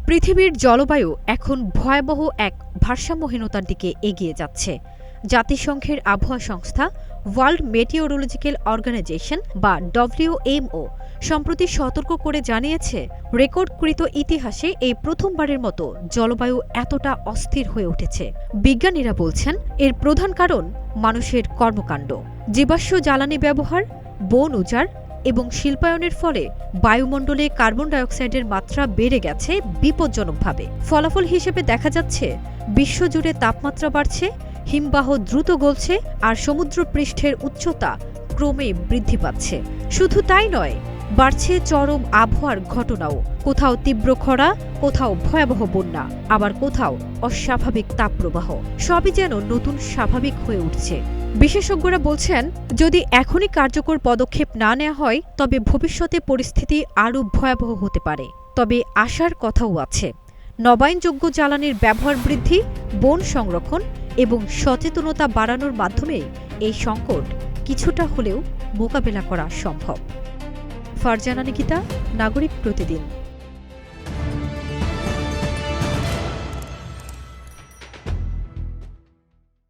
পৃথিবীর জলবায়ু এখন ভয়াবহ এক ভারসাম্যহীনতার দিকে এগিয়ে যাচ্ছে। জাতিসংঘের আবহাওয়া সংস্থা ওয়ার্ল্ড মেটিওরোলজিক্যাল অর্গানাইজেশন বা ডব্লিউএমও সম্প্রতি সতর্ক করে জানিয়েছে, রেকর্ডকৃত ইতিহাসে এই প্রথমবারের মতো জলবায়ু এতটা অস্থির হয়ে উঠেছে। বিজ্ঞানীরা বলছেন, এর প্রধান কারণ মানুষের কর্মকাণ্ড, জীবাশ্ম জ্বালানি ব্যবহার, বন উজাড় এবং শিল্পায়নের ফলে বায়ুমণ্ডলে কার্বন ডাইঅক্সাইডের মাত্রা বেড়ে গেছে বিপজ্জনকভাবে। ফলাফল হিসেবে দেখা যাচ্ছে, বিশ্বজুড়ে তাপমাত্রা বাড়ছে, হিমবাহ দ্রুত গলছে আর সমুদ্র পৃষ্ঠের উচ্চতা ক্রমে বৃদ্ধি পাচ্ছে। শুধু তাই নয়, বাড়ছে চরম আবহাওয়ার ঘটনাও। কোথাও তীব্র খরা, কোথাও ভয়াবহ বন্যা, আবার কোথাও অস্বাভাবিক তাপপ্রবাহ। সবই যেন নতুন স্বাভাবিক হয়ে উঠছে। বিশেষজ্ঞরা বলছেন, যদি এখনই কার্যকর পদক্ষেপ না নেওয়া হয় তবে ভবিষ্যতে পরিস্থিতি আরও ভয়াবহ হতে পারে। তবে আশার কথাও আছে। নবায়নযোগ্য জ্বালানির ব্যবহার বৃদ্ধি, বন সংরক্ষণ এবং সচেতনতা বাড়ানোর মাধ্যমে এই সংকট কিছুটা হলেও মোকাবেলা করা সম্ভব। ফারজানা নিকিতা, নাগরিক প্রতিদিন।